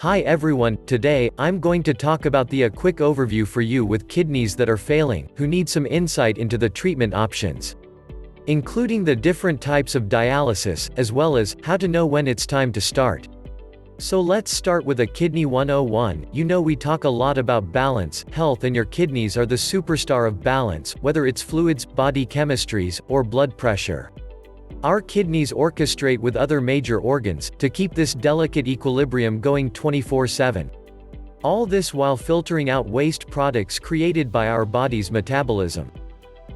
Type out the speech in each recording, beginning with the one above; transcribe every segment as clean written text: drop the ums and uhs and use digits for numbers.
Hi everyone, today, I'm going to talk about a quick overview for you with kidneys that are failing, who need some insight into the treatment options, including the different types of dialysis, as well as, how to know when it's time to start. So let's start with a Kidney 101. You know we talk a lot about balance, health, and your kidneys are the superstar of balance, whether it's fluids, body chemistries, or blood pressure. Our kidneys orchestrate with other major organs, to keep this delicate equilibrium going 24/7. All this while filtering out waste products created by our body's metabolism.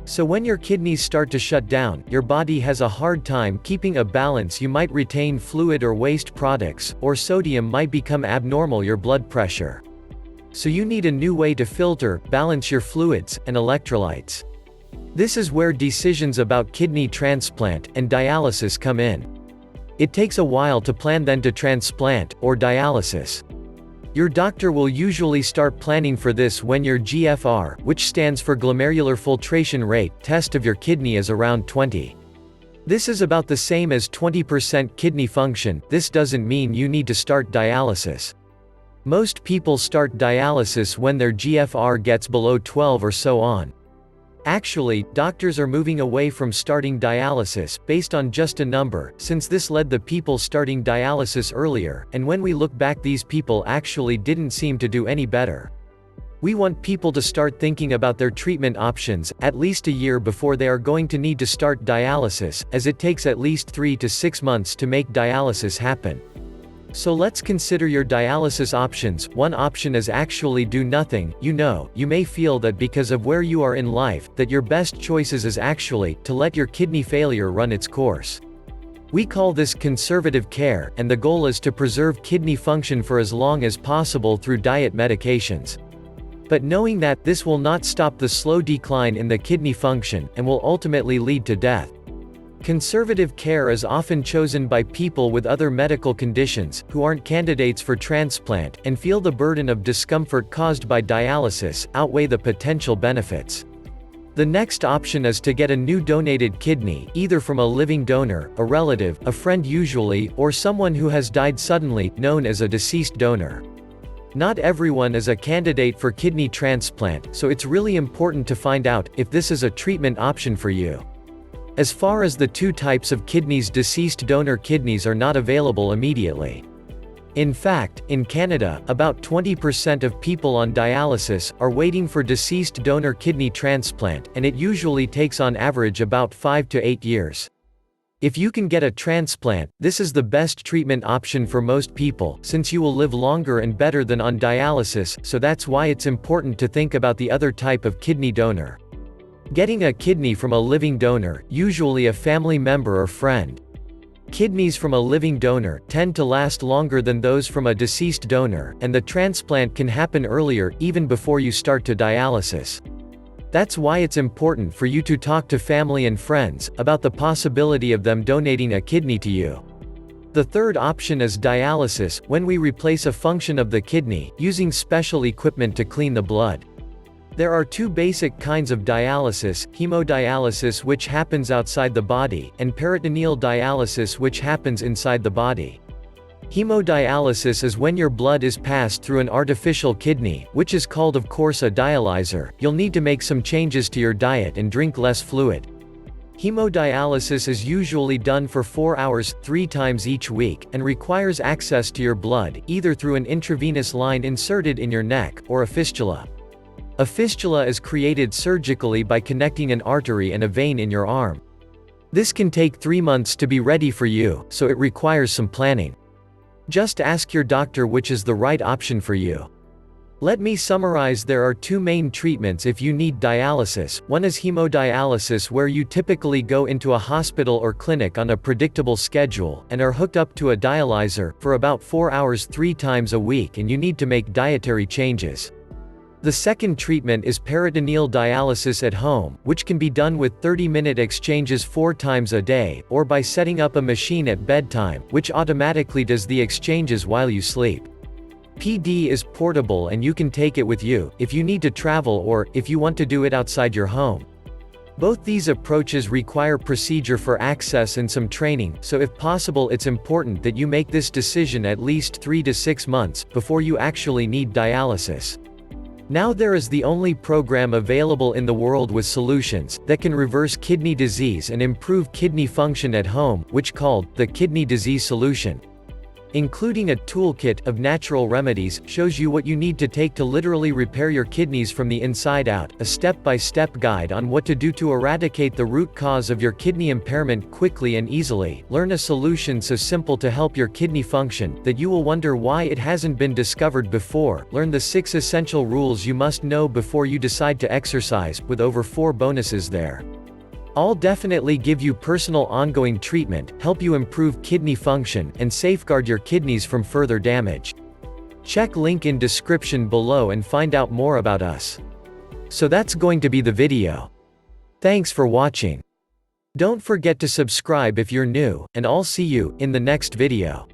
So when your kidneys start to shut down, your body has a hard time keeping a balance. You might retain fluid or waste products, or sodium might become abnormal, your blood pressure. So you need a new way to filter, balance your fluids, and electrolytes. This is where decisions about kidney transplant and dialysis come in. It takes a while to plan, then to transplant, or dialysis. Your doctor will usually start planning for this when your GFR, which stands for glomerular filtration rate, test of your kidney is around 20. This is about the same as 20% kidney function. This doesn't mean you need to start dialysis. Most people start dialysis when their GFR gets below 12 or so on. Actually, doctors are moving away from starting dialysis, based on just a number, since this led the people starting dialysis earlier, and when we look back these people actually didn't seem to do any better. We want people to start thinking about their treatment options, at least a year before they are going to need to start dialysis, as it takes at least 3 to 6 months to make dialysis happen. So let's consider your dialysis options. One option is actually do nothing. You may feel that because of where you are in life, that your best choices is actually to let your kidney failure run its course. We call this conservative care, and the goal is to preserve kidney function for as long as possible through diet medications. But knowing that, this will not stop the slow decline in the kidney function, and will ultimately lead to death. Conservative care is often chosen by people with other medical conditions, who aren't candidates for transplant, and feel the burden of discomfort caused by dialysis outweigh the potential benefits. The next option is to get a new donated kidney, either from a living donor, a relative, a friend usually, or someone who has died suddenly, known as a deceased donor. Not everyone is a candidate for kidney transplant, so it's really important to find out if this is a treatment option for you. As far as the two types of kidneys, deceased donor kidneys are not available immediately. In fact, in Canada, about 20% of people on dialysis are waiting for deceased donor kidney transplant, and it usually takes on average about 5 to 8 years. If you can get a transplant, this is the best treatment option for most people, since you will live longer and better than on dialysis, so that's why it's important to think about the other type of kidney donor. Getting a kidney from a living donor, usually a family member or friend. Kidneys from a living donor tend to last longer than those from a deceased donor, and the transplant can happen earlier, even before you start to dialysis. That's why it's important for you to talk to family and friends about the possibility of them donating a kidney to you. The third option is dialysis, when we replace a function of the kidney, using special equipment to clean the blood. There are two basic kinds of dialysis: hemodialysis, which happens outside the body, and peritoneal dialysis, which happens inside the body. Hemodialysis is when your blood is passed through an artificial kidney, which is called, of course, a dialyzer. You'll need to make some changes to your diet and drink less fluid. Hemodialysis is usually done for 4 hours, 3 times each week, and requires access to your blood, either through an intravenous line inserted in your neck, or a fistula. A fistula is created surgically by connecting an artery and a vein in your arm. This can take 3 months to be ready for you, so it requires some planning. Just ask your doctor which is the right option for you. Let me summarize. There are two main treatments if you need dialysis. One is hemodialysis, where you typically go into a hospital or clinic on a predictable schedule, and are hooked up to a dialyzer, for about 4 hours 3 times a week, and you need to make dietary changes. The second treatment is peritoneal dialysis at home, which can be done with 30-minute exchanges 4 times a day, or by setting up a machine at bedtime, which automatically does the exchanges while you sleep. PD is portable and you can take it with you, if you need to travel or, if you want to do it outside your home. Both these approaches require procedure for access and some training, so if possible it's important that you make this decision at least 3 to 6 months before you actually need dialysis. Now there is the only program available in the world with solutions that can reverse kidney disease and improve kidney function at home, which called the Kidney Disease Solution. Including a toolkit of natural remedies, shows you what you need to take to literally repair your kidneys from the inside out, a step-by-step guide on what to do to eradicate the root cause of your kidney impairment quickly and easily. Learn a solution so simple to help your kidney function, that you will wonder why it hasn't been discovered before. Learn the 6 essential rules you must know before you decide to exercise, with over 4 bonuses there. All definitely give you personal ongoing treatment, help you improve kidney function, and safeguard your kidneys from further damage. Check link in description below and find out more about us. So that's going to be the video. Thanks for watching. Don't forget to subscribe if you're new, and I'll see you in the next video.